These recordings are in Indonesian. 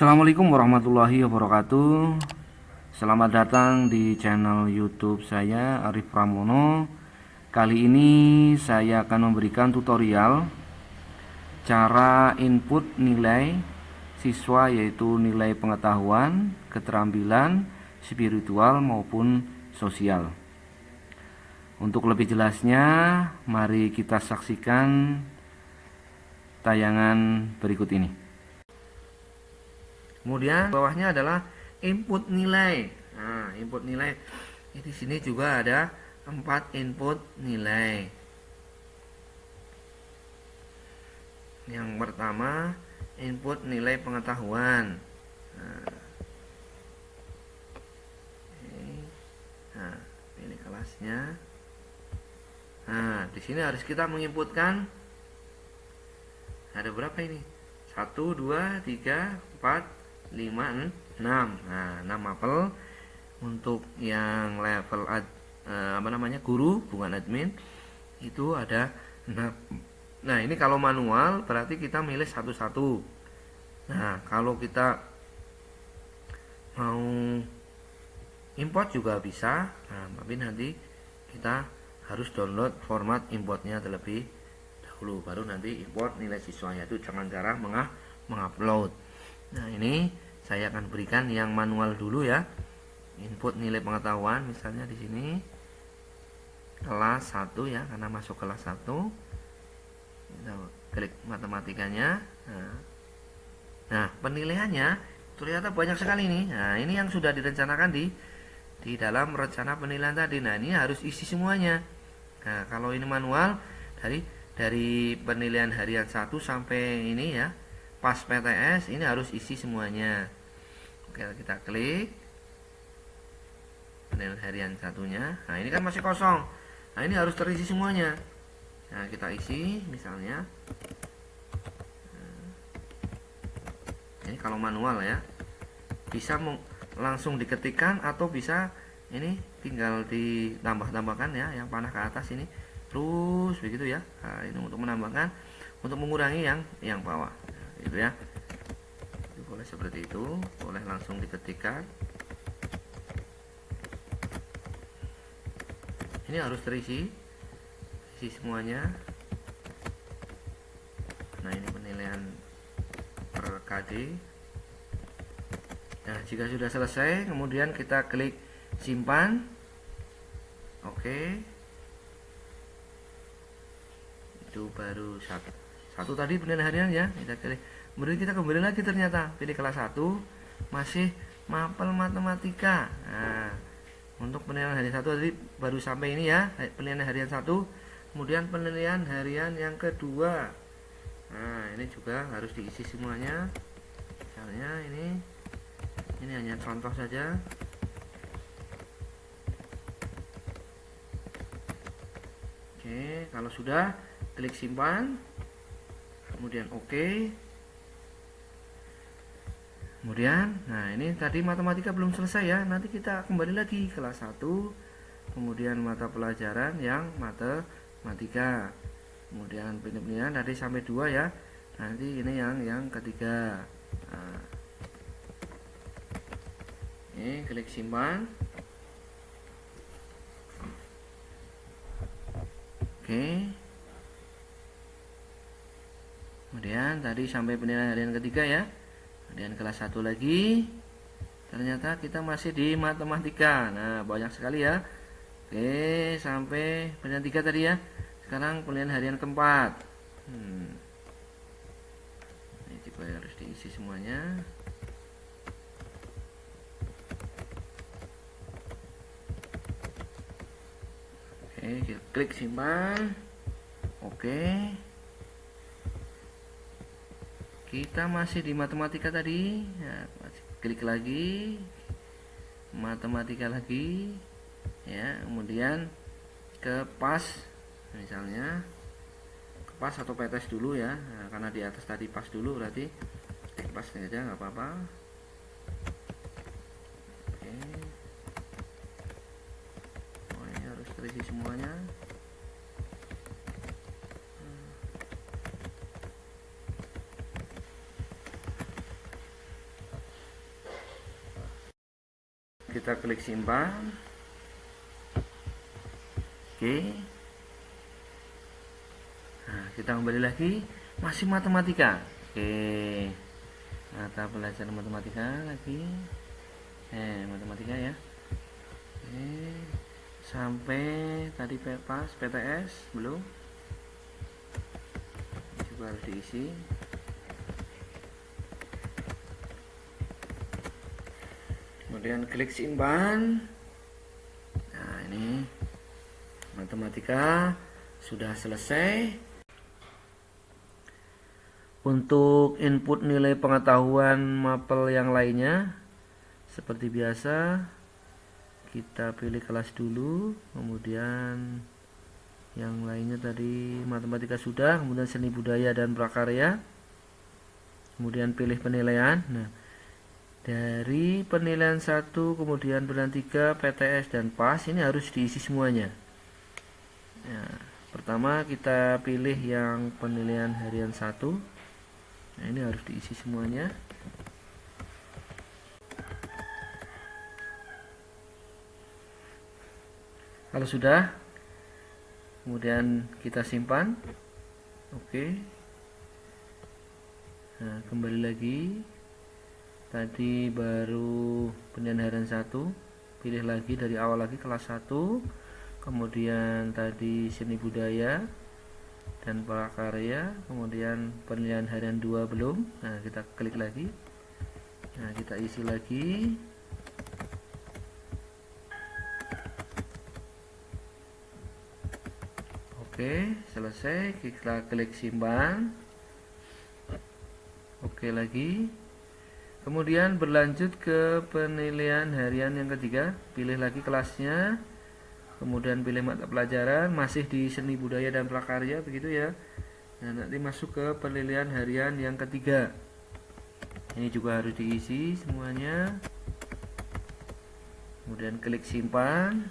Assalamualaikum warahmatullahi wabarakatuh. Selamat datang di channel YouTube saya, Arif Pramono. Kali ini saya akan memberikan tutorial cara input nilai siswa, yaitu nilai pengetahuan, keterampilan, spiritual maupun sosial. Untuk lebih jelasnya, mari kita saksikan tayangan berikut ini. Kemudian bawahnya adalah input nilai. Nah, input nilai di sini juga ada 4 input nilai. Yang pertama, input nilai pengetahuan. Nah, ini kelasnya. Nah, di sini harus kita menginputkan ada berapa ini? 1, 2, 3, 4, 5, 6. Nah, 6 apel. Untuk yang level guru, bukan admin, itu ada 6. Nah, ini kalau manual berarti kita milih satu-satu. Nah, kalau kita mau import juga bisa. Nah, tapi nanti kita harus download format importnya terlebih dahulu, baru nanti import nilai siswanya. Itu jangan cara mengupload. Nah, ini saya akan berikan yang manual dulu ya. Input nilai pengetahuan, misalnya di sini kelas 1 ya, karena masuk kelas 1. Kita klik matematikanya. Nah, penilaiannya ternyata banyak sekali nih. Nah, ini yang sudah direncanakan di dalam rencana penilaian tadi. Nah, ini harus isi semuanya. Nah, kalau ini manual dari penilaian harian 1 sampai ini ya, pas PTS, ini harus isi semuanya. Oke, kita klik penilaian harian satunya. Nah, ini kan masih kosong. Nah, ini harus terisi semuanya. Nah, kita isi misalnya. Ini kalau manual ya, bisa langsung diketikkan atau bisa ini tinggal ditambah-tambahkan ya, yang panah ke atas ini terus begitu ya. Nah, ini untuk menambahkan, untuk mengurangi yang bawah, nah, gitu ya. Itu boleh seperti itu, boleh langsung diketikkan. Ini harus terisi, isi semuanya. Nah, ini penilaian per KD. Nah, jika sudah selesai, kemudian kita klik simpan. Oke, itu baru satu tadi penilaian harian ya, kita klik. Kemudian kita kembali lagi, ternyata pilih kelas 1, masih mapel matematika. Nah, untuk penilaian harian 1 tadi baru sampai ini ya, penilaian harian 1. Kemudian penilaian harian yang kedua. Nah, ini juga harus diisi semuanya. Misalnya ini hanya contoh saja. Oke, kalau sudah, klik simpan, kemudian oke. Kemudian, nah ini tadi matematika belum selesai ya. Nanti kita kembali lagi kelas 1, kemudian mata pelajaran yang matematika. Kemudian penilaian tadi sampai 2 ya. Nanti ini yang ketiga. Nah, ini klik simpan. Oke. Kemudian tadi sampai penilaian harian ketiga ya. Kemudian kelas 1 lagi. Ternyata kita masih di matematika. Nah, banyak sekali ya. Oke, sampai penilaian 3 tadi ya. Sekarang penilaian harian keempat. Ini juga harus diisi semuanya. Oke, klik simpan. Oke, kita masih di matematika tadi ya, klik lagi matematika lagi ya, kemudian ke pas, misalnya ke pas atau PTS dulu ya. Nah, karena di atas tadi pas dulu, berarti klik pas aja, nggak apa-apa. Oke, oh, ini harus terisi semuanya. kita klik simpan. Oke. Nah, kita kembali lagi, masih matematika. Oke. Mata pelajaran matematika lagi. Matematika ya. Oke. Sampai tadi pas PTS belum? Juga harus diisi. Kemudian klik simpan. Nah, ini matematika sudah selesai. Untuk input nilai pengetahuan mapel yang lainnya, seperti biasa kita pilih kelas dulu, kemudian yang lainnya tadi matematika sudah, kemudian seni budaya dan prakarya, kemudian pilih penilaian. Nah, dari penilaian 1, kemudian penilaian 3, PTS dan PAS ini harus diisi semuanya. Ya, pertama kita pilih yang penilaian harian 1. Nah, ini harus diisi semuanya. Kalau sudah, kemudian kita simpan. Oke. Nah, kembali lagi. Tadi baru penilaian harian 1. Pilih lagi dari awal lagi kelas 1. Kemudian tadi seni budaya dan prakarya, kemudian penilaian harian 2 belum. Nah, kita klik lagi. Nah, kita isi lagi. Oke, selesai. Kita klik simpan. Oke lagi. Kemudian berlanjut ke penilaian harian yang ketiga. Pilih lagi kelasnya. Kemudian pilih mata pelajaran, masih di seni budaya dan prakarya, begitu ya. Nah, nanti masuk ke penilaian harian yang ketiga. Ini juga harus diisi semuanya. Kemudian klik simpan.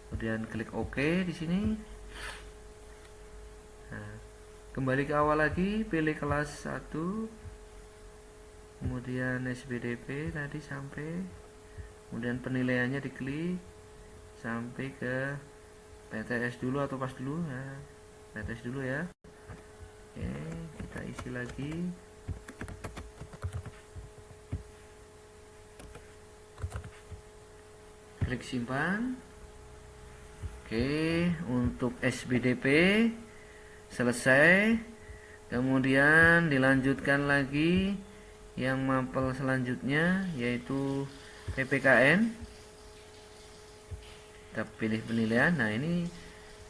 Kemudian klik OK di sini. Nah, kembali ke awal lagi, pilih kelas 1. Kemudian SBDP tadi sampai. Kemudian penilaiannya diklik sampai ke PTS dulu atau PAS dulu. Nah, PTS dulu ya. Oke, kita isi lagi. Klik simpan. Oke, untuk SBDP selesai. Kemudian dilanjutkan lagi yang mapel selanjutnya, yaitu PPKN. Kita pilih penilaian. Nah, ini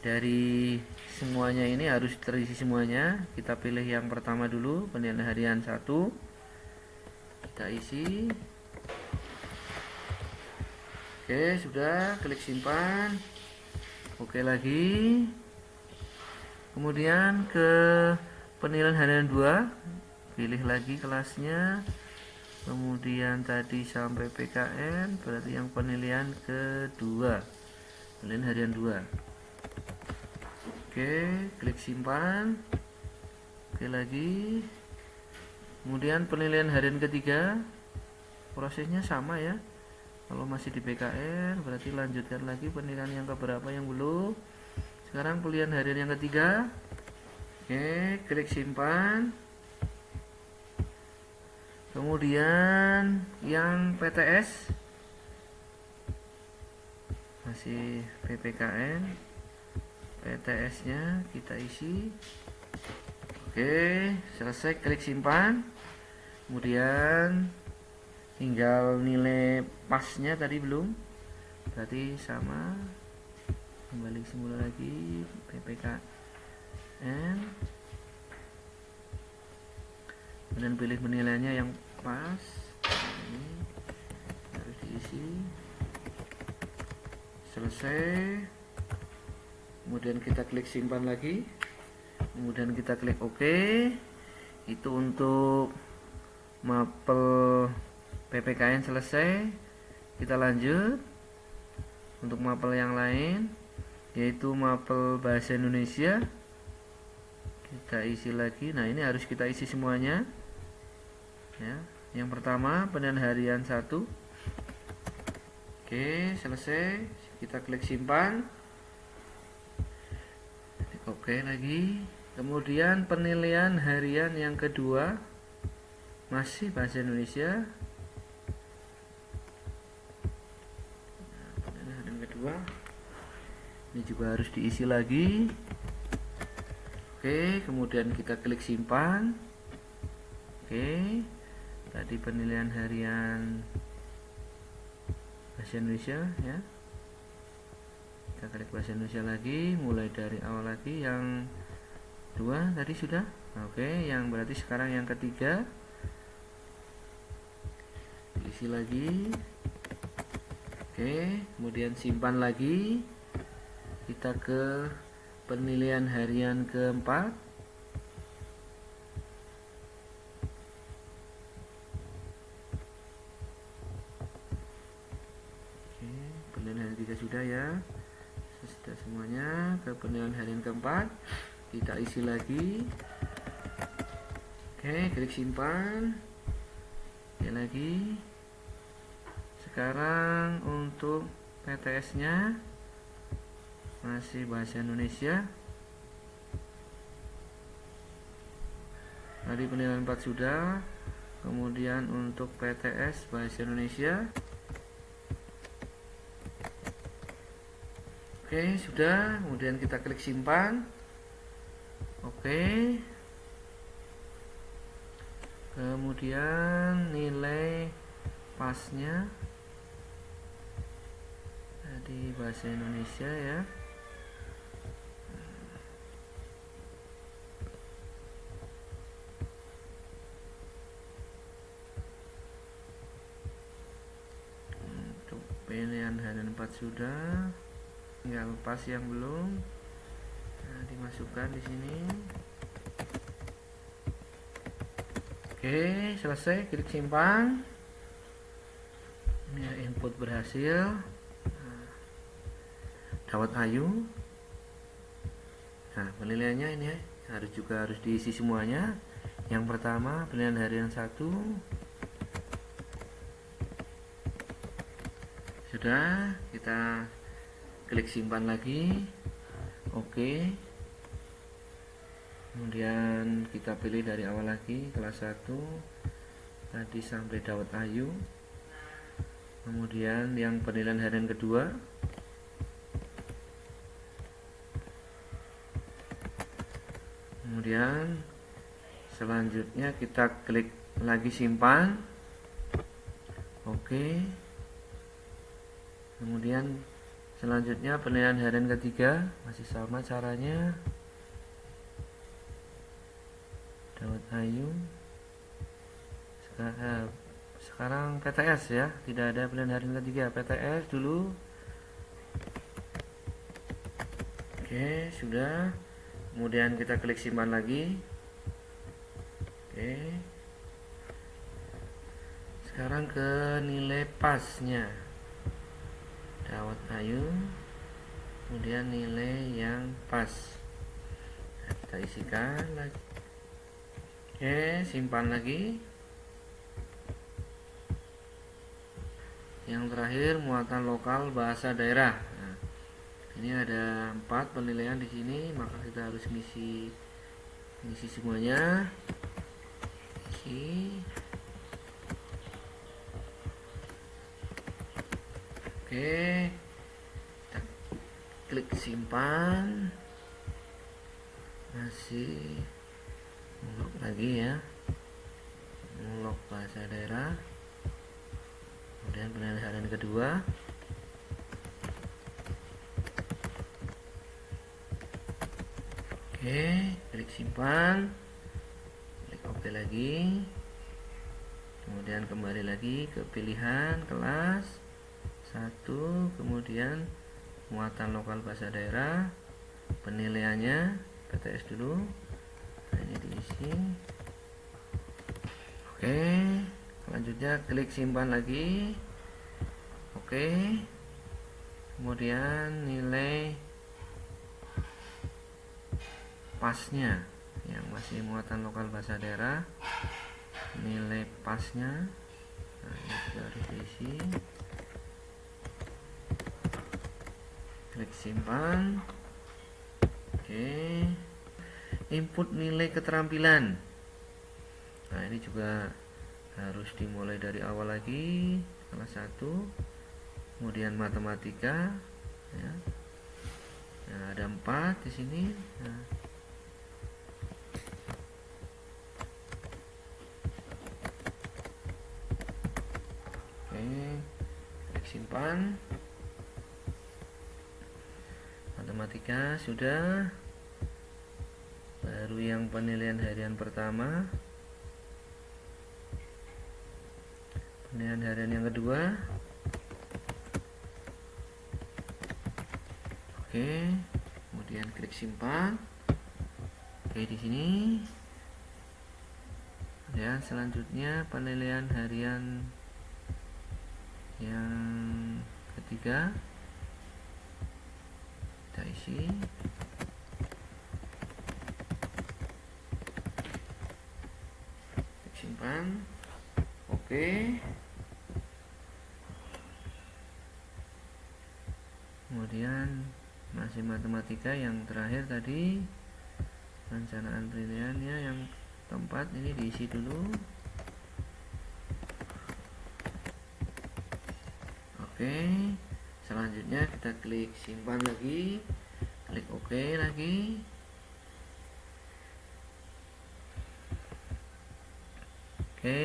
dari semuanya ini harus terisi semuanya. Kita pilih yang pertama dulu, penilaian harian 1. Kita isi. Oke, sudah. Klik simpan. Oke lagi. Kemudian ke penilaian harian 2. Pilih lagi kelasnya. Kemudian tadi sampai PKN, berarti yang penilaian kedua. Penilaian harian 2. Oke, klik simpan. Oke lagi. Kemudian penilaian harian ketiga, prosesnya sama ya. Kalau masih di PKN, berarti lanjutkan lagi penilaian yang keberapa yang belum. Sekarang penilaian harian yang ketiga. Oke, klik simpan. Kemudian yang PTS masih PPKN, PTS nya kita isi. Oke, selesai. Klik simpan. Kemudian tinggal nilai pasnya tadi belum, berarti sama. Kembali semula lagi PPKN. Kemudian pilih penilaiannya yang pas. Ini harus diisi. Selesai. Kemudian kita klik simpan lagi. Kemudian kita klik OK. Itu untuk mapel PPKN selesai. Kita lanjut untuk mapel yang lain, yaitu mapel bahasa Indonesia. Kita isi lagi. Nah, ini harus kita isi semuanya ya. Yang pertama penilaian harian 1. Oke, selesai. Kita klik simpan. Oke lagi. Kemudian penilaian harian yang kedua masih bahasa Indonesia. Penilaian harian kedua ini juga harus diisi lagi. Oke, kemudian kita klik simpan. Oke, tadi penilaian harian bahasa Indonesia ya. Kita klik bahasa Indonesia lagi, mulai dari awal lagi. Yang dua tadi sudah. Oke, yang berarti sekarang yang ketiga diisi lagi. Oke, kemudian simpan lagi. Kita ke penilaian harian keempat. Oke, penilaian harian ketiga sudah ya. Sudah semuanya. Ke penilaian harian keempat kita isi lagi. Oke, klik simpan. Oke lagi. Sekarang untuk PTS nya masih bahasa Indonesia. Tadi penilaian 4 sudah. Kemudian untuk PTS bahasa Indonesia. Oke, sudah. Kemudian kita klik simpan. Oke. Kemudian nilai pasnya di bahasa Indonesia ya. Untuk pilihan harian 4 sudah. Tinggal pas yang belum. Nah, dimasukkan di sini. Oke, selesai. Klik simpan. Ini input berhasil. Dawat Ayu. Nah, penilaiannya ini ya, harus diisi semuanya. Yang pertama penilaian harian 1. Sudah, kita klik simpan lagi. Oke. Kemudian kita pilih dari awal lagi, kelas 1 tadi sampai Dawat Ayu. Kemudian yang penilaian harian kedua. Kemudian selanjutnya kita klik lagi simpan. Oke. Kemudian selanjutnya penilaian harian ketiga, masih sama caranya. Dawat Ayu. Sekarang PTS ya, tidak ada penilaian harian ketiga. PTS dulu. Oke, sudah. Kemudian kita klik simpan lagi. Oke. Sekarang ke nilai pasnya. Dawat Ayu. Kemudian nilai yang pas. Nah, kita isikan lagi. Oke, simpan lagi. Yang terakhir muatan lokal bahasa daerah. Nah, ini ada 4 penilaian di sini, maka kita harus ngisi semuanya. Oke, kita klik simpan. Masih unlock lagi ya, unlock bahasa daerah. Kemudian penilaian harian kedua. Oke, klik simpan, klik OK lagi. Kemudian kembali lagi ke pilihan kelas 1, kemudian muatan lokal bahasa daerah, penilaiannya PTS dulu. Nah, ini diisi. Oke, selanjutnya klik simpan lagi. Oke, kemudian nilai pasnya yang masih muatan lokal bahasa daerah, nilai pasnya. Nah, ini juga harus diisi. klik simpan. Oke, input nilai keterampilan. Nah, ini juga harus dimulai dari awal lagi, kelas 1, kemudian matematika ya. Nah, ada 4 di sini. Nah, oke, klik simpan. Matematika sudah. Baru yang penilaian harian pertama, penilaian harian yang kedua. Oke, kemudian klik simpan. Oke, di sini. Dan selanjutnya penilaian harian yang ketiga kita isi. Klik simpan. Oke. Kemudian masih matematika yang terakhir tadi, perencanaan penilaiannya yang keempat, ini diisi dulu. Oke, selanjutnya kita klik simpan lagi, klik OK lagi. Oke,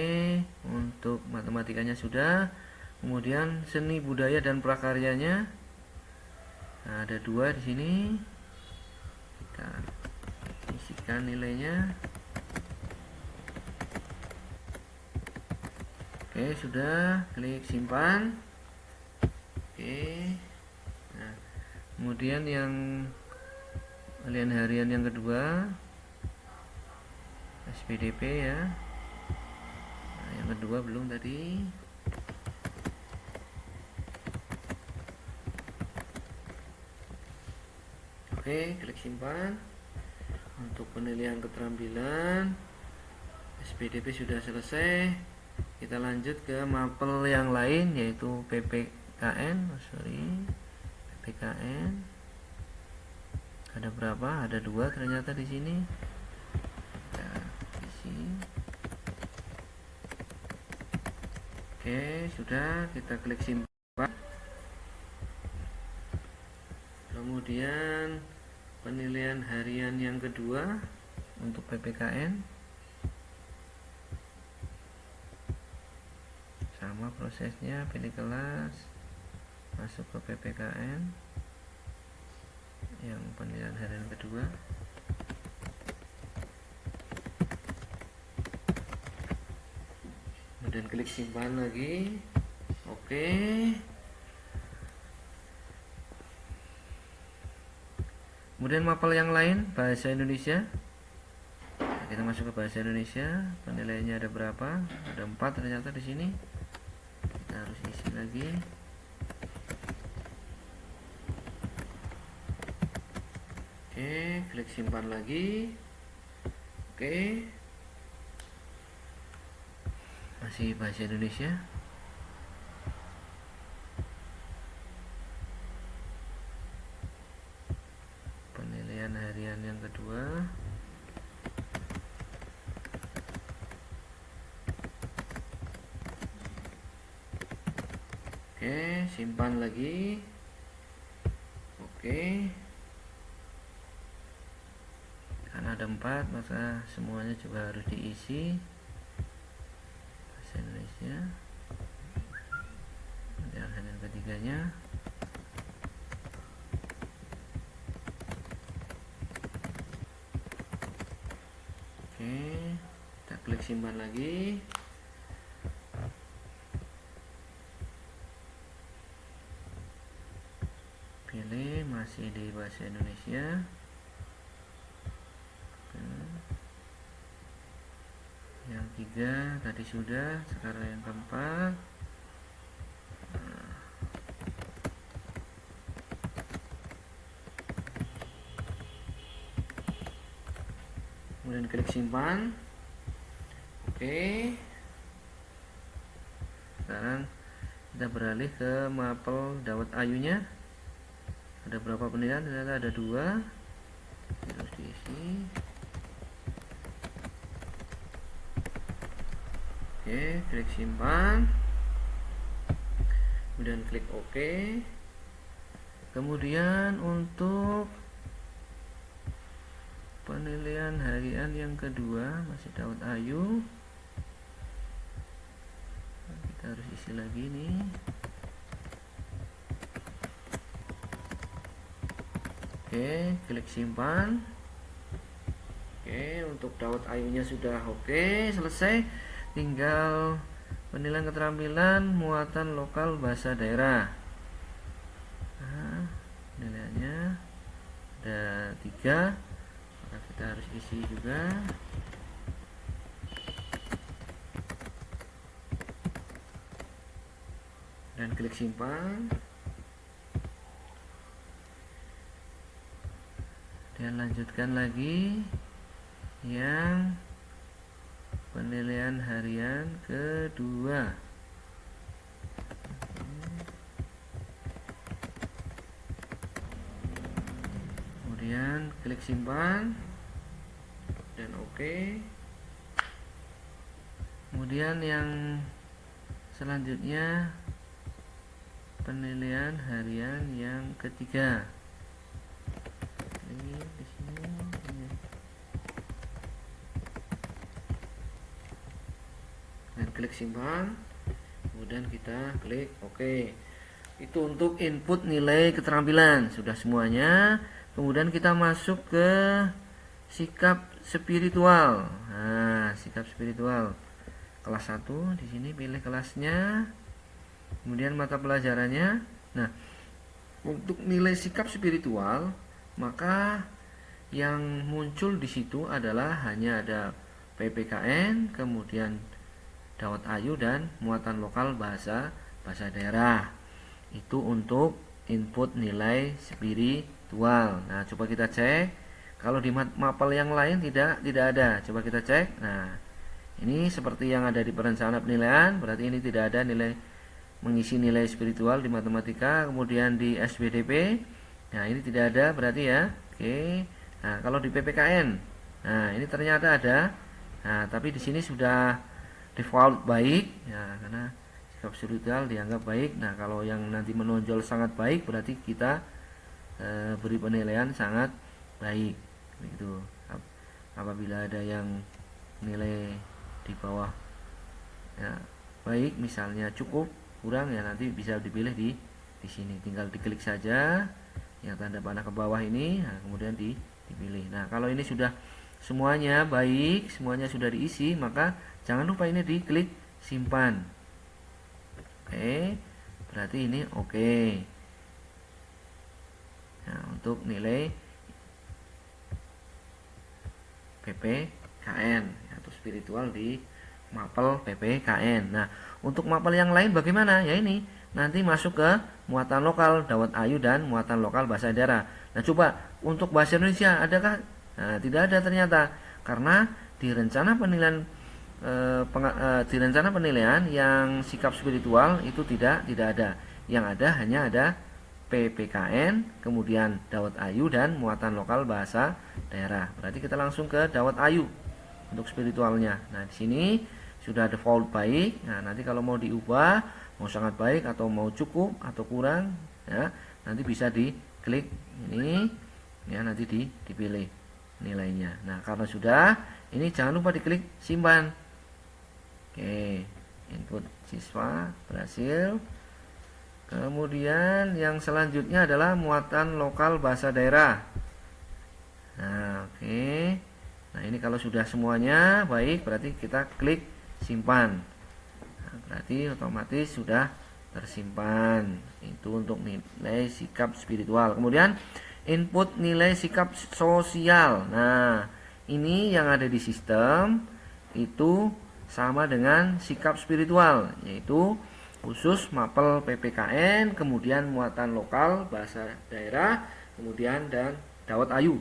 untuk matematikanya sudah. Kemudian seni budaya dan prakaryanya. Nah, ada 2 di sini. Kita isikan nilainya. Oke, sudah, klik simpan. Oke. Nah, kemudian yang penilaian harian yang kedua, SPDP ya. Nah, yang kedua belum tadi. Oke, klik simpan. Untuk penilaian keterampilan SPDP sudah selesai. Kita lanjut ke mapel yang lain, yaitu PPKN. PPKN ada berapa? Ada 2 ternyata di sini. Kita isi. Oke, sudah, kita klik simpan. Kemudian penilaian harian yang kedua untuk PPKN, sama prosesnya, pilih kelas, masuk ke PPKN yang penilaian harian kedua. Kemudian klik simpan lagi. Oke. Kemudian mapel yang lain, bahasa Indonesia. Nah, kita masuk ke bahasa Indonesia. Penilaiannya ada berapa? Ada 4 ternyata di sini. Kita harus isi lagi. Oke, klik simpan lagi. Oke. Masih bahasa Indonesia. Penilaian harian yang kedua. Oke, simpan lagi. Oke. Karena ada 4, maka semuanya juga harus diisi. Bahasa Indonesia. Penilaian harian ketiganya. Oke, kita klik simpan lagi. Pilih masih di bahasa Indonesia. Yang 3 tadi sudah, sekarang yang keempat. Kemudian klik simpan. Oke. Sekarang kita beralih ke mapel Dawet Ayunya. Ada berapa penilaian? Ternyata ada 2. Terus diisi. Oke, klik simpan. Kemudian klik OK. Kemudian untuk penilaian harian yang kedua masih Daud Ayu. Kita harus isi lagi nih. Oke, klik simpan. Oke, untuk Daud Ayunya sudah oke, selesai. Tinggal penilaian keterampilan muatan lokal bahasa daerah. Nah, nilainya ada 3. Maka kita harus isi juga. Dan klik simpan. Dan lanjutkan lagi yang penilaian harian kedua. Kemudian klik simpan dan oke. Kemudian yang selanjutnya penilaian harian yang ketiga. Ini di sini. Dan klik simpan. Kemudian kita klik OK. Itu untuk input nilai keterampilan sudah semuanya. Kemudian kita masuk ke sikap spiritual. Nah, sikap spiritual kelas 1 di sini pilih kelasnya. Kemudian mata pelajarannya. Nah, untuk nilai sikap spiritual, maka yang muncul di situ adalah hanya ada PPKN, kemudian Daud Ayu dan muatan lokal bahasa daerah. Itu untuk input nilai spiritual. Nah, coba kita cek. Kalau di mapel yang lain tidak ada. Coba kita cek. Nah, ini seperti yang ada di perencanaan penilaian, berarti ini tidak ada nilai mengisi nilai spiritual di matematika. Kemudian di SBDP, nah ini tidak ada berarti ya. Oke. Nah, kalau di PPKN, nah ini ternyata ada. Nah, tapi di sini sudah default baik ya, karena sikap spiritual dianggap baik. Nah, kalau yang nanti menonjol sangat baik berarti kita beri penilaian sangat baik. Begitu. Apabila ada yang nilai di bawah ya, baik, misalnya cukup, kurang, ya nanti bisa dipilih di sini. Tinggal diklik saja yang tanda panah ke bawah ini, nah, kemudian dipilih. Nah, kalau ini sudah semuanya baik, semuanya sudah diisi, maka jangan lupa ini diklik simpan. Oke, berarti ini oke. Nah, untuk nilai PPKN atau spiritual di mapel PPKN. Nah, untuk mapel yang lain bagaimana? Ya ini, nanti masuk ke muatan lokal Daud Ayu dan muatan lokal bahasa daerah. Nah, coba untuk bahasa Indonesia adakah? Nah, tidak ada ternyata, karena di rencana penilaian yang sikap spiritual itu tidak ada. Yang ada hanya ada PPKN, kemudian Daud Ayu dan muatan lokal bahasa daerah. Berarti kita langsung ke Daud Ayu untuk spiritualnya. Nah, di sini sudah default baik. Nah, nanti kalau mau diubah, mau sangat baik atau mau cukup atau kurang, ya, nanti bisa diklik ini, ya, nanti dipilih nilainya. Nah, karena sudah, ini jangan lupa diklik simpan. Oke, input siswa berhasil. Kemudian yang selanjutnya adalah muatan lokal bahasa daerah. Nah, oke. Nah, ini kalau sudah semuanya baik, berarti kita klik simpan. Nah, berarti otomatis sudah tersimpan. Itu untuk nilai sikap spiritual. Kemudian input nilai sikap sosial. Nah, ini yang ada di sistem itu sama dengan sikap spiritual, yaitu khusus mapel PPKN, kemudian muatan lokal bahasa daerah, kemudian dan Daud Ayu.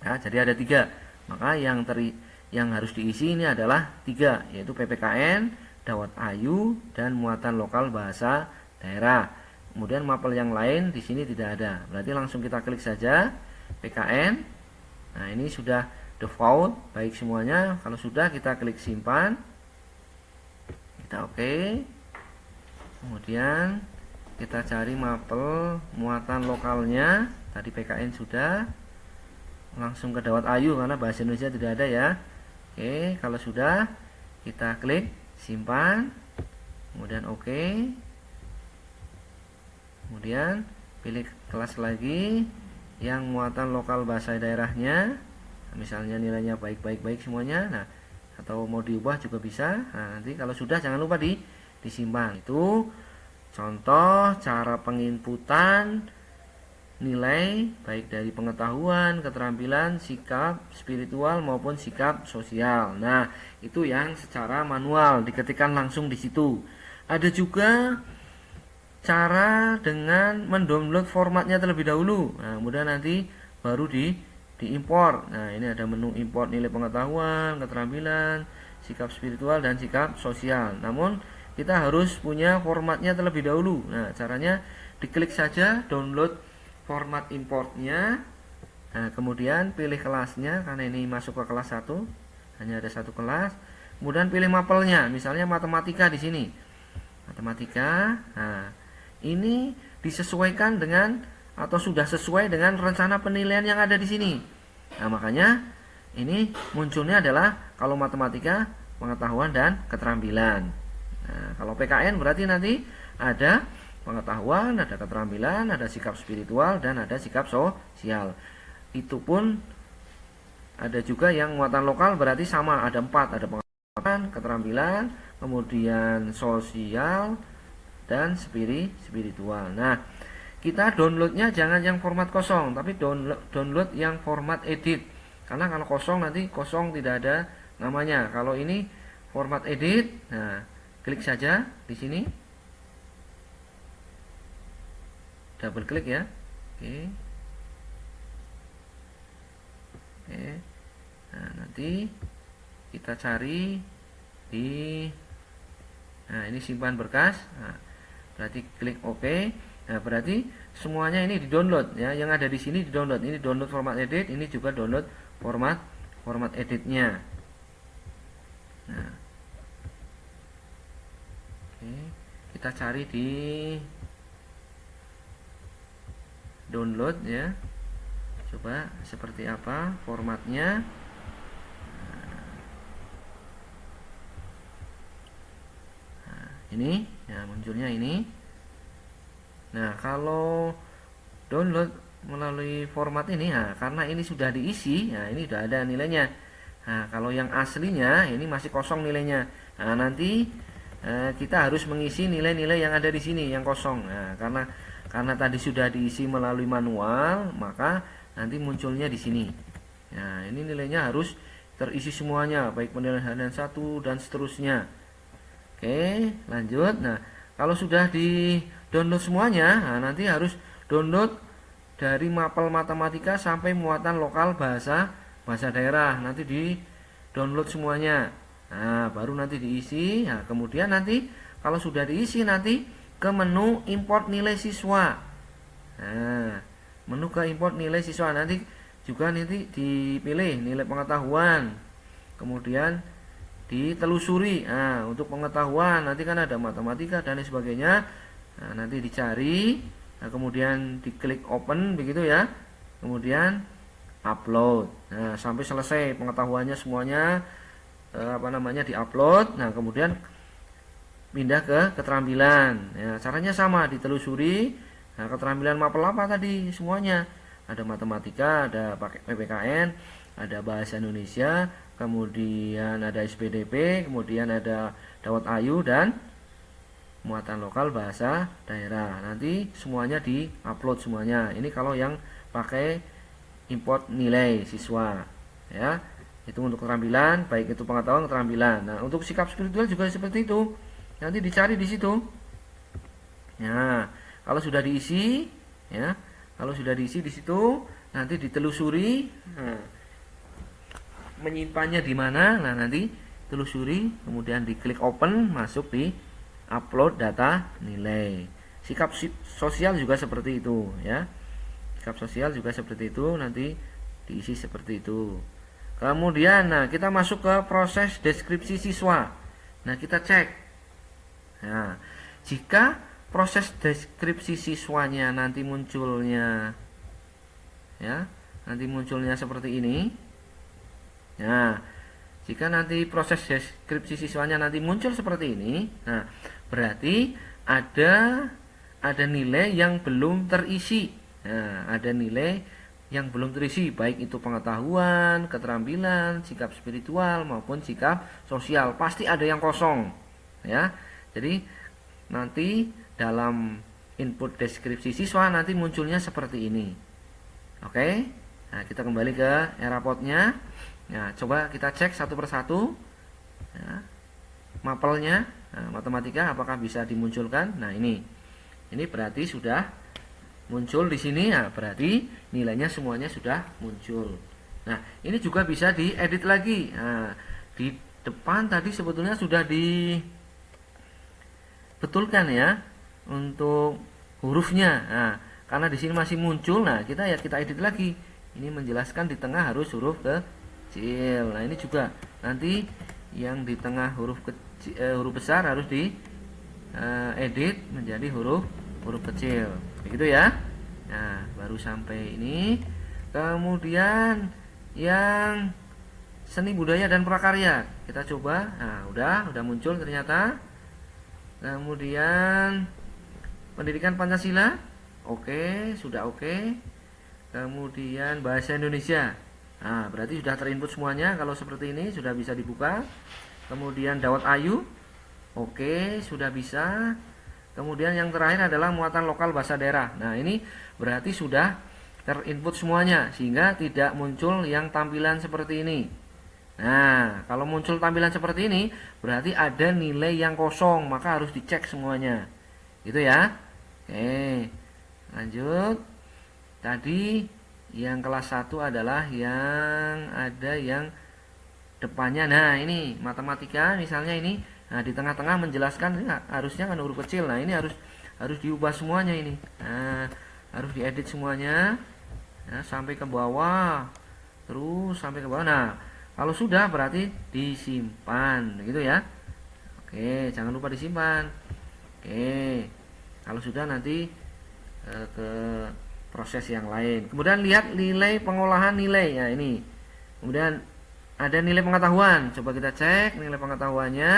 Nah, jadi ada 3. Maka yang harus diisi ini adalah 3, yaitu PPKN, Daud Ayu dan muatan lokal bahasa daerah. kemudian mapel yang lain di sini tidak ada. Berarti langsung kita klik saja PKN. Nah, ini sudah default baik semuanya. Kalau sudah, kita klik simpan. Kita oke. Kemudian kita cari mapel muatan lokalnya. Tadi PKN sudah. Langsung ke Dawat Ayu karena bahasa Indonesia tidak ada ya. Oke, kalau sudah, kita klik simpan. Kemudian oke. Kemudian pilih kelas lagi yang muatan lokal bahasa daerahnya, misalnya nilainya baik semuanya. Nah, atau mau diubah juga bisa. Nah, nanti kalau sudah jangan lupa disimpan. Itu contoh cara penginputan nilai baik dari pengetahuan, keterampilan, sikap spiritual maupun sikap sosial. Nah, itu yang secara manual diketikkan langsung di situ. Ada juga cara dengan mendownload formatnya terlebih dahulu. Nah, kemudian nanti baru diimpor. Nah, ini ada menu import nilai pengetahuan, keterampilan, sikap spiritual dan sikap sosial. Namun kita harus punya formatnya terlebih dahulu. Nah, caranya diklik saja download format importnya. Nah, kemudian pilih kelasnya karena ini masuk ke kelas 1, hanya ada satu kelas. Kemudian pilih mapelnya, misalnya matematika di sini. Matematika. Nah, ini disesuaikan dengan atau sudah sesuai dengan rencana penilaian yang ada di sini. Nah, makanya ini munculnya adalah kalau matematika, pengetahuan dan keterampilan. Nah, kalau PKN berarti nanti ada pengetahuan, ada keterampilan, ada sikap spiritual dan ada sikap sosial. Itu pun ada juga yang muatan lokal berarti sama, ada 4, ada pengetahuan, keterampilan, kemudian sosial dan spiritual. Nah, kita downloadnya jangan yang format kosong, tapi download yang format edit. Karena kalau kosong nanti kosong tidak ada namanya. Kalau ini format edit, nah klik saja di sini, double klik ya. Oke. Nah, nanti kita cari di, nah ini simpan berkas. Nah, berarti klik OK. Nah, berarti semuanya ini di-download ya. Yang ada di sini di-download. Ini download format edit, ini juga download format editnya. Nah. Oke, kita cari di download ya. Coba seperti apa formatnya. Ini ya, munculnya ini. Nah, kalau download melalui format ini, nah, karena ini sudah diisi, nah ini sudah ada nilainya. Nah, kalau yang aslinya ini masih kosong nilainya. Nah, nanti kita harus mengisi nilai-nilai yang ada di sini yang kosong. Nah, karena tadi sudah diisi melalui manual, maka nanti munculnya di sini. Nah, ini nilainya harus terisi semuanya, baik penilaian harian 1 dan seterusnya. Oke, lanjut. Nah, kalau sudah di download semuanya, nah nanti harus download dari mapel matematika sampai muatan lokal bahasa daerah. Nanti di download semuanya. Nah, baru nanti diisi. Nah, kemudian nanti kalau sudah diisi nanti ke menu import nilai siswa. Nah, menu ke import nilai siswa nanti juga nanti dipilih nilai pengetahuan. Kemudian ditelusuri. Nah, untuk pengetahuan nanti kan ada matematika dan lain sebagainya. Nah, nanti dicari. Nah, kemudian diklik open begitu ya. Kemudian upload. Nah, sampai selesai pengetahuannya semuanya diupload. Nah, kemudian pindah ke keterampilan. Ya, caranya sama, ditelusuri. Nah, keterampilan mapel apa tadi semuanya? Ada matematika, ada pakai PPKN, ada bahasa Indonesia, kemudian ada SPDP, kemudian ada Dawat Ayu dan muatan lokal bahasa daerah. Nanti semuanya di-upload semuanya. Ini kalau yang pakai import nilai siswa ya. Itu untuk keterampilan, baik itu pengetahuan, keterampilan. Nah, untuk sikap spiritual juga seperti itu. Nanti dicari di situ. Nah, kalau sudah diisi ya, kalau sudah diisi di situ, nanti ditelusuri. Nah, menyimpannya di mana? Nah, nanti telusuri, kemudian diklik open, masuk di upload data nilai. Sikap sosial juga seperti itu ya. Sikap sosial juga seperti itu, nanti diisi seperti itu. Kemudian nah kita masuk ke proses deskripsi siswa. Nah, kita cek. Nah, jika proses deskripsi siswanya nanti munculnya ya, nanti munculnya seperti ini. Nah, jika nanti proses deskripsi siswanya nanti muncul seperti ini, nah berarti ada nilai yang belum terisi. Nah, ada nilai yang belum terisi, baik itu pengetahuan, keterampilan, sikap spiritual maupun sikap sosial. Pasti ada yang kosong, ya. Jadi nanti dalam input deskripsi siswa nanti munculnya seperti ini. Oke. Nah, kita kembali ke Erapodnya. Nah, coba kita cek satu persatu. Ya, mapelnya, nah, matematika apakah bisa dimunculkan? Nah, ini berarti sudah muncul di sini. Nah, berarti nilainya semuanya sudah muncul. Nah, ini juga bisa diedit lagi. Nah, di depan tadi sebetulnya sudah dibetulkan ya untuk hurufnya. Nah, karena di sini masih muncul, nah kita edit lagi. Ini menjelaskan di tengah harus huruf kecil. Nah, ini juga nanti yang di tengah huruf besar harus di edit menjadi huruf kecil. Begitu ya. Nah, baru sampai ini. Kemudian yang seni budaya dan prakarya. Kita coba. Nah, udah muncul ternyata. Kemudian pendidikan Pancasila. Oke, sudah oke. Kemudian bahasa Indonesia. Nah, berarti sudah terinput semuanya. Kalau seperti ini sudah bisa dibuka. Kemudian Dawat Ayu. Oke, sudah bisa. Kemudian yang terakhir adalah muatan lokal bahasa daerah. Nah, ini berarti sudah terinput semuanya sehingga tidak muncul yang tampilan seperti ini. Nah, kalau muncul tampilan seperti ini berarti ada nilai yang kosong, maka harus dicek semuanya. Gitu ya. Oke. Lanjut. Tadi yang kelas 1 adalah yang ada yang depannya. Nah, ini matematika misalnya ini. Nah, di tengah-tengah menjelaskan harusnya kan huruf kecil. Nah, ini harus diubah semuanya ini. Nah, harus diedit semuanya. Ya, sampai ke bawah. Terus sampai ke bawah. Nah, kalau sudah berarti disimpan, gitu ya. Oke, jangan lupa disimpan. Oke. Kalau sudah nanti ke proses yang lain. Kemudian lihat nilai pengolahan nilai. Ya, ini. Kemudian ada nilai pengetahuan. Coba kita cek nilai pengetahuannya.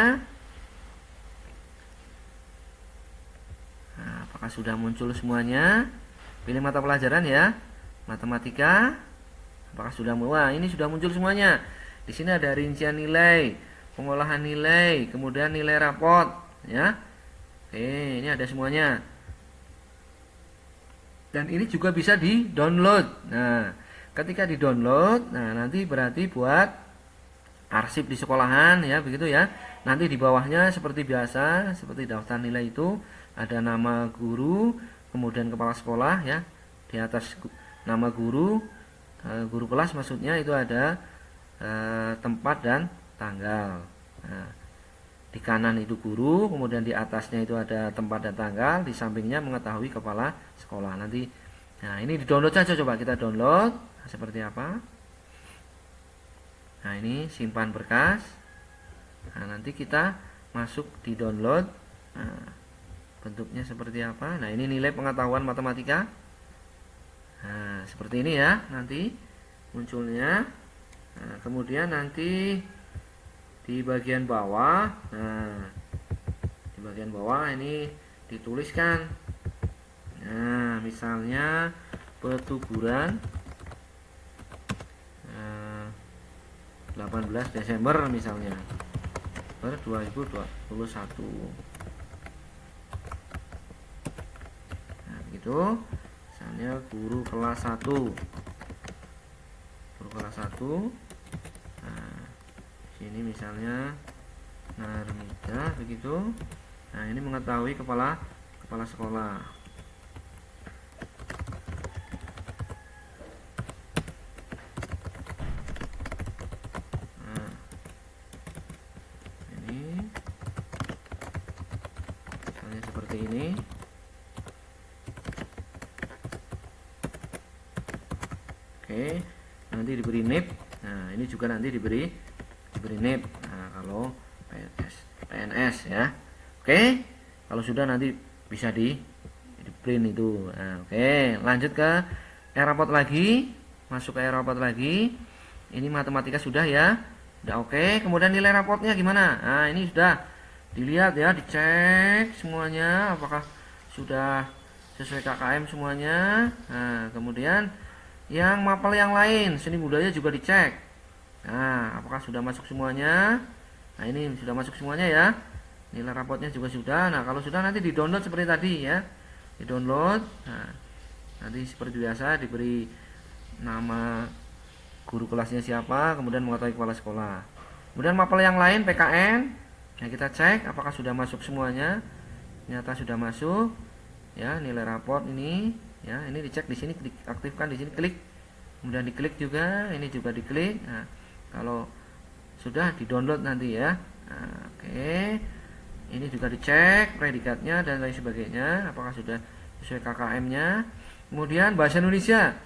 Nah, apakah sudah muncul semuanya? Pilih mata pelajaran ya. Matematika. Apakah sudah muncul? Wah, ini sudah muncul semuanya. Di sini ada rincian nilai, pengolahan nilai, kemudian nilai rapot, ya. Oke, ini ada semuanya. Dan ini juga bisa di-download. Nah, ketika di-download, nah nanti berarti buat arsip di sekolahan ya, begitu ya. Nanti di bawahnya seperti biasa, seperti daftar nilai itu ada nama guru, kemudian kepala sekolah ya. Di atas nama guru, guru kelas maksudnya itu ada tempat dan tanggal. Nah, di kanan itu guru, kemudian di atasnya itu ada tempat dan tanggal, di sampingnya mengetahui kepala sekolah. Nanti, nah ini di-download saja, coba kita download. Nah, seperti apa? Nah, ini simpan berkas. Nah, nanti kita masuk di download. Nah, bentuknya seperti apa? Nah, ini nilai pengetahuan matematika. Nah, seperti ini ya, nanti munculnya. Nah, kemudian nanti di bagian bawah, nah di bagian bawah ini dituliskan, nah misalnya petuburan 18 Desember misalnya per 2021. Nah begitu, misalnya guru kelas 1, nah ini misalnya Narmida begitu. Nah, ini mengetahui kepala sekolah. Nah, ini misalnya seperti ini. Oke, nanti diberi NIP. Nah, ini juga nanti diberi NIP. Nah, kalau PNS ya. Oke, kalau sudah nanti bisa di print itu. Nah, oke, lanjut ke e-raport lagi, masuk ke e-raport lagi. Ini matematika sudah ya. Udah oke. Kemudian nilai raportnya gimana? Nah, ini sudah dilihat ya, dicek semuanya apakah sudah sesuai KKM semuanya. Nah, kemudian yang mapel yang lain, seni budaya juga dicek. Nah, apakah sudah masuk semuanya? Nah, ini sudah masuk semuanya ya. Nilai raportnya juga sudah. Nah, kalau sudah nanti di-download seperti tadi ya. Di-download. Nah, nanti seperti biasa diberi nama guru kelasnya siapa, kemudian mengetahui kepala sekolah. Kemudian mapel yang lain PKN. Nah, kita cek apakah sudah masuk semuanya. Ternyata sudah masuk. Ya, nilai raport ini ya, ini dicek di sini, aktifkan di sini, klik. Kemudian diklik juga, ini juga diklik. Nah, kalau sudah di-download nanti ya. Nah, oke. Ini juga dicek predikatnya dan lain sebagainya, apakah sudah sesuai KKM-nya. Kemudian bahasa Indonesia.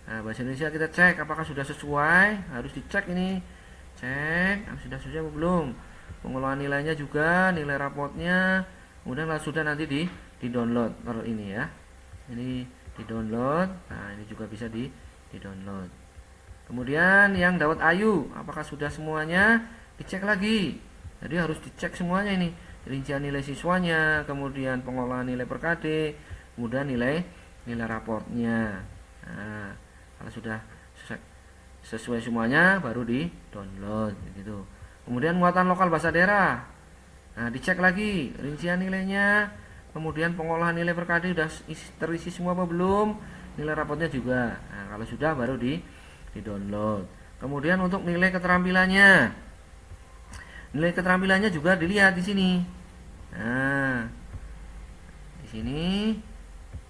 Nah, bahasa Indonesia kita cek apakah sudah sesuai, harus dicek ini. Cek sudah sesuai atau belum. Pengelolaan nilainya juga, nilai raportnya. Kemudian sudah nanti di-download per ini ya. Ini di-download. Nah, ini juga bisa di-download. Kemudian yang Dawat Ayu, apakah sudah semuanya? Dicek lagi. Jadi harus dicek semuanya ini. Rincian nilai siswanya, kemudian pengolahan nilai per KD, kemudian nilai raportnya. Nah, kalau sudah sesuai semuanya baru di-download gitu. Kemudian muatan lokal bahasa daerah. Nah, dicek lagi rincian nilainya, kemudian pengolahan nilai per KD sudah terisi semua apa belum, nilai raportnya juga. Nah, kalau sudah baru di-download. Kemudian untuk nilai keterampilannya. Nilai keterampilannya juga dilihat di sini. Nah, di sini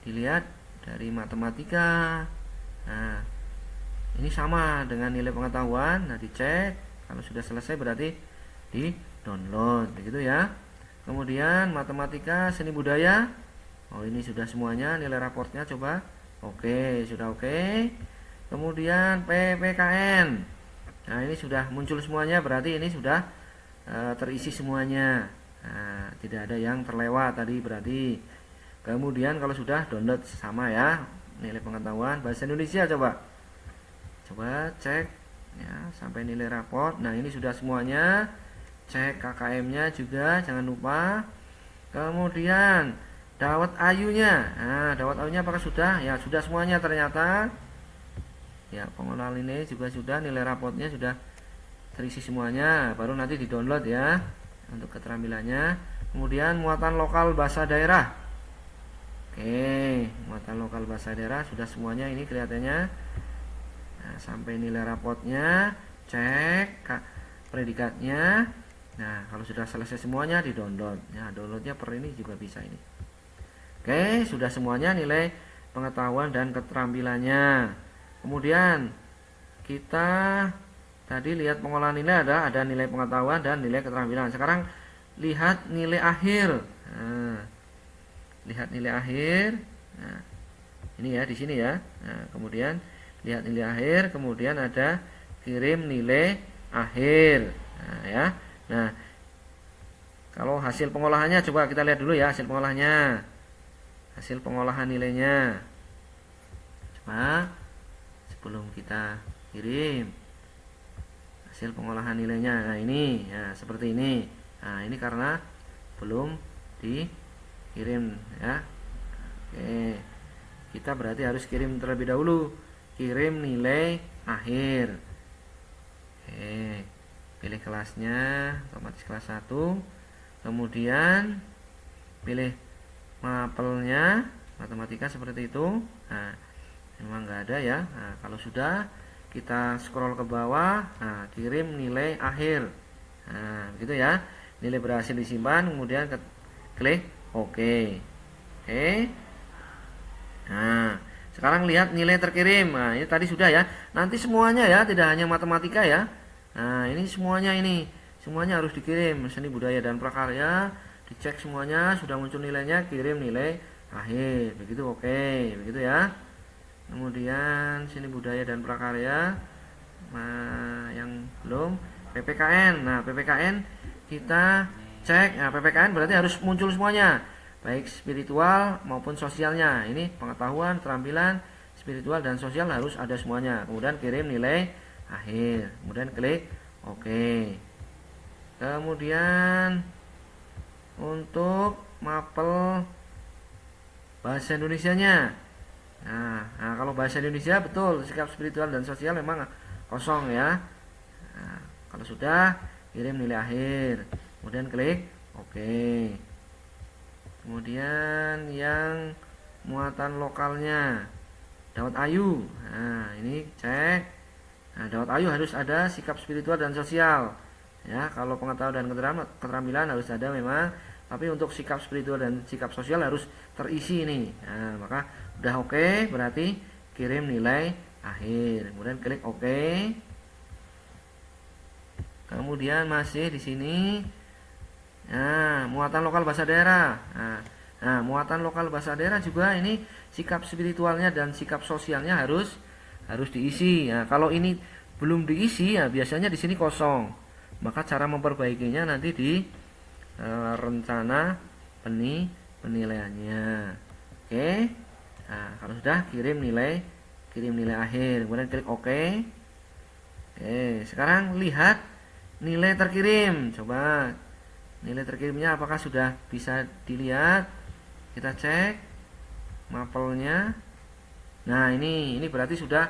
dilihat dari matematika. Nah, ini sama dengan nilai pengetahuan. Nah, dicek. Kalau sudah selesai berarti di-download, begitu ya. Kemudian matematika, seni budaya. Oh, ini sudah semuanya nilai raportnya coba. Oke, sudah oke. Kemudian PPKN. Nah, ini sudah muncul semuanya, berarti ini sudah terisi semuanya. Nah, tidak ada yang terlewat tadi berarti. Kemudian kalau sudah download sama ya, nilai pengetahuan bahasa Indonesia coba cek ya sampai nilai raport. Nah, ini sudah semuanya. Cek KKM-nya juga jangan lupa. Kemudian Dawat Ayunya. Nah, Dawat Ayunya apakah sudah? Ya, sudah semuanya ternyata. Ya, pengelolaan ini juga sudah, nilai raportnya sudah terisi semuanya, baru nanti di-download ya untuk keterampilannya. Kemudian muatan lokal bahasa daerah. Oke, muatan lokal bahasa daerah sudah semuanya ini kelihatannya. Nah, sampai nilai raportnya, cek predikatnya. Nah, kalau sudah selesai semuanya di-download. Nah, downloadnya per ini juga bisa ini. Oke, sudah semuanya nilai pengetahuan dan keterampilannya. Kemudian kita tadi lihat pengolahan nilai, ada nilai pengetahuan dan nilai keterampilan. Sekarang lihat nilai akhir. Nah, lihat nilai akhir. Nah, ini ya di sini ya. Nah, kemudian lihat nilai akhir, kemudian ada kirim nilai akhir. Nah, ya. Nah, kalau hasil pengolahannya coba kita lihat dulu ya hasil pengolahannya. Hasil pengolahan nilainya. Coba sebelum kita kirim hasil pengolahan nilainya. Nah, ini ya seperti ini. Nah, ini karena belum dikirim ya. Oke, kita berarti harus kirim terlebih dahulu. Kirim nilai akhir. Oke, pilih kelasnya otomatis kelas 1. Kemudian pilih mapelnya matematika seperti itu. Nah, memang nggak ada ya. Nah, kalau sudah kita scroll ke bawah, nah, kirim nilai akhir. Nah, begitu ya. Nilai berhasil disimpan, kemudian klik OK. Oke. Nah, sekarang lihat nilai terkirim. Nah, ini tadi sudah ya. Nanti semuanya ya, tidak hanya matematika ya. Nah, ini semuanya ini. Semuanya harus dikirim. Seni budaya dan prakarya, dicek semuanya, sudah muncul nilainya, kirim nilai akhir. Begitu oke. Begitu ya. Kemudian seni budaya dan prakarya. Nah, yang belum PPKN. Nah, PPKN kita cek. Nah, PPKN berarti harus muncul semuanya, baik spiritual maupun sosialnya. Ini pengetahuan, keterampilan, spiritual dan sosial harus ada semuanya. Kemudian kirim nilai akhir. Kemudian klik OK. Kemudian untuk mapel bahasa Indonesianya. Nah, kalau bahasa Indonesia betul sikap spiritual dan sosial memang kosong ya. Nah, kalau sudah kirim nilai akhir, kemudian klik OK. Kemudian yang muatan lokalnya Dawat Ayu. Nah, ini cek. Nah, Dawat Ayu harus ada sikap spiritual dan sosial. Ya, kalau pengetahuan dan keterampilan harus ada memang, tapi untuk sikap spiritual dan sikap sosial harus terisi ini. Nah, maka udah OK, berarti kirim nilai akhir. Kemudian klik OK. Kemudian masih di sini. Nah, muatan lokal bahasa daerah. Nah, muatan lokal bahasa daerah juga ini sikap spiritualnya dan sikap sosialnya harus diisi. Nah, kalau ini belum diisi ya biasanya di sini kosong. Maka cara memperbaikinya nanti di rencana penilaiannya. Oke. Nah, kalau sudah kirim nilai akhir, kemudian klik OK. Oke, sekarang lihat nilai terkirim. Coba nilai terkirimnya apakah sudah bisa dilihat? Kita cek mapelnya. Nah, ini berarti sudah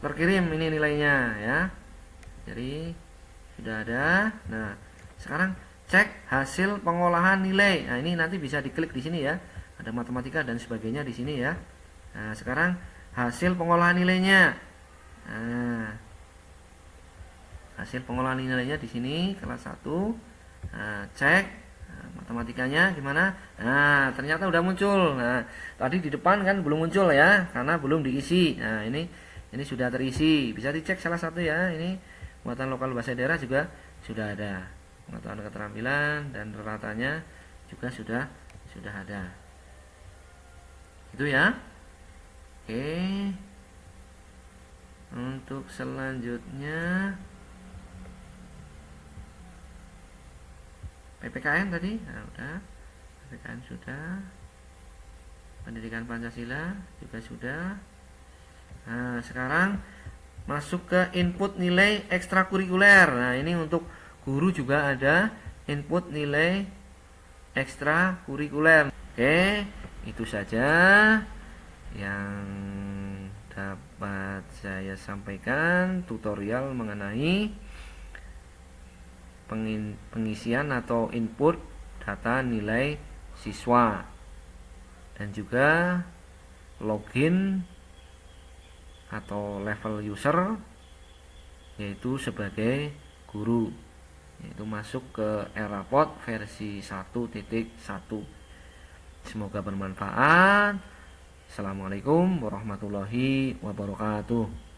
terkirim ini nilainya ya. Jadi sudah ada. Nah, sekarang cek hasil pengolahan nilai. Nah, ini nanti bisa diklik di sini ya. Ada matematika dan sebagainya di sini ya. Nah, sekarang hasil pengolahan nilainya. Nah, hasil pengolahan nilainya di sini kelas 1. Nah, cek matematikanya gimana. Nah, ternyata udah muncul. Nah, tadi di depan kan belum muncul ya karena belum diisi. Nah, ini sudah terisi. Bisa dicek salah satu ya. Ini muatan lokal bahasa daerah juga sudah ada. Pengetahuan keterampilan dan ratanya juga sudah ada. Itu ya. Oke. Untuk selanjutnya PPKN tadi, nah udah. PPKN sudah. Pendidikan Pancasila juga sudah. Nah, sekarang masuk ke input nilai ekstrakurikuler. Nah, ini untuk guru juga ada input nilai ekstrakurikuler. Oke, itu saja yang dapat saya sampaikan tutorial mengenai pengisian atau input data nilai siswa dan juga login atau level user yaitu sebagai guru, yaitu masuk ke Eraport versi 1.1. Semoga bermanfaat. Assalamualaikum warahmatullahi wabarakatuh.